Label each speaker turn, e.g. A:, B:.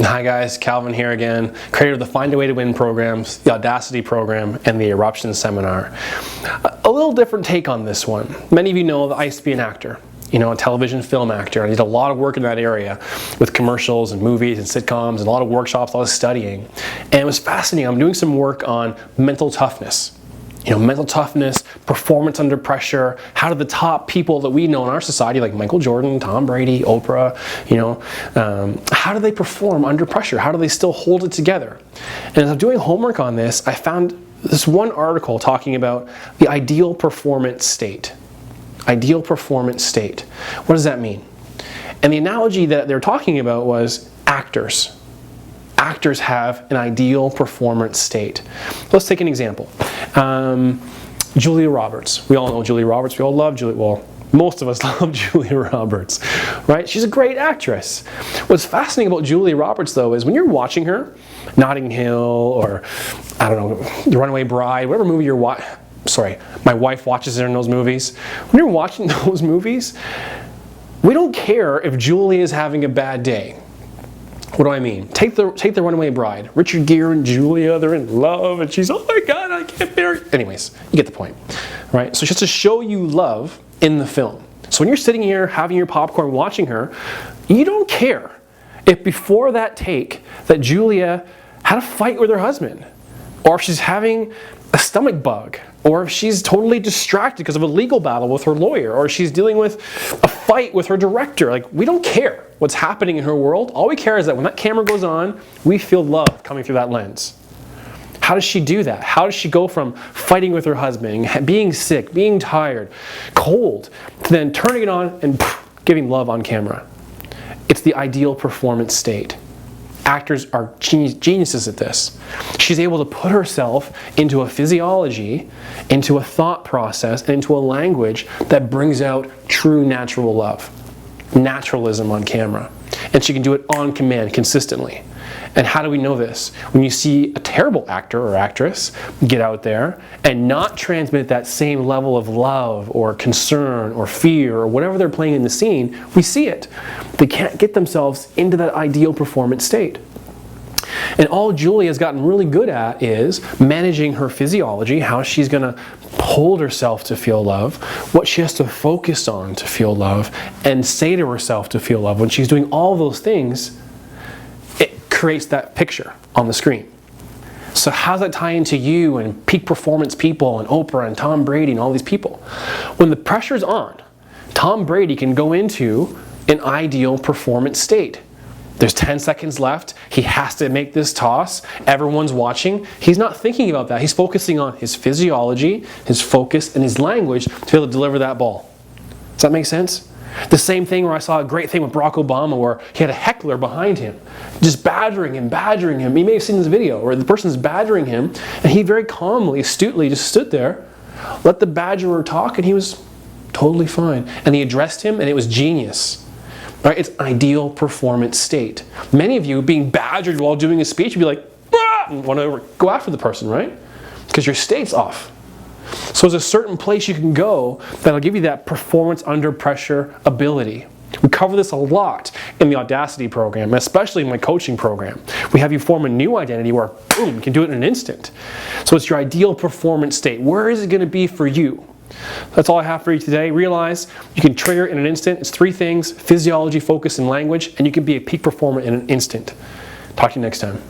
A: Hi guys, Calvin here again, creator of the Find a Way to Win programs, the Audacity program, and the Eruption seminar. A little different take on this one. Many of you know that I used to be an actor, a television film actor. I did a lot of work in that area with commercials and movies and sitcoms and a lot of workshops, a lot of studying. And it was fascinating. I'm doing some work on mental toughness. Mental toughness, performance under pressure. How do the top people that we know in our society, like Michael Jordan, Tom Brady, Oprah, how do they perform under pressure? How do they still hold it together? And as I'm doing homework on this, I found this one article talking about the ideal performance state. Ideal performance state. What does that mean? And the analogy that they're talking about was actors. Actors have an ideal performance state. Let's take an example. Julia Roberts. We all know Julia Roberts. We all love Julia. Well, most of us love Julia Roberts, right? She's a great actress. What's fascinating about Julia Roberts, though, is when you're watching her, Notting Hill, or I don't know, The Runaway Bride, whatever movie you're watching. Sorry, my wife watches her in those movies. When you're watching those movies, we don't care if Julia is having a bad day. What do I mean? Take the Runaway Bride. Richard Gere and Julia, they're in love, and she's, oh my God, I can't bear it. Anyways, you get the point, right? So just to show you love in the film. So when you're sitting here having your popcorn watching her, you don't care if before that take that Julia had a fight with her husband, or if she's having a stomach bug, or if she's totally distracted because of a legal battle with her lawyer, or she's dealing with a fight with her director. Like, we don't care what's happening in her world. All we care is that when that camera goes on, we feel love coming through that lens. How does she do that? How does she go from fighting with her husband, being sick, being tired, cold, to then turning it on and giving love on camera? It's the ideal performance state. Actors are geniuses at this. She's able to put herself into a physiology, into a thought process, and into a language that brings out true natural love. Naturalism on camera. And she can do it on command consistently. And how do we know this? When you see a terrible actor or actress get out there and not transmit that same level of love or concern or fear or whatever they're playing in the scene, we see it. They can't get themselves into that ideal performance state. And all Julia has gotten really good at is managing her physiology, how she's going to hold herself to feel love, what she has to focus on to feel love, and say to herself to feel love. When she's doing all those things, it creates that picture on the screen. So how does that tie into you and peak performance people and Oprah and Tom Brady and all these people? When the pressure's on, Tom Brady can go into an ideal performance state. There's 10 seconds left. He has to make this toss. Everyone's watching. He's not thinking about that. He's focusing on his physiology, his focus, and his language to be able to deliver that ball. Does that make sense? The same thing where I saw a great thing with Barack Obama where he had a heckler behind him, just badgering him. You may have seen this video where the person's badgering him, and he very calmly, astutely just stood there, let the badgerer talk, and he was totally fine. And he addressed him, and it was genius. Right? It's ideal performance state. Many of you being badgered while doing a speech, you'd be like, ah! And want to go after the person, right? Because your state's off. So there's a certain place you can go that'll give you that performance under pressure ability. We cover this a lot in the Audacity program, especially in my coaching program. We have you form a new identity where, boom, you can do it in an instant. So it's your ideal performance state. Where is it going to be for you? That's all I have for you today. Realize you can trigger in an instant. It's 3 things: physiology, focus, and language, and you can be a peak performer in an instant. Talk to you next time.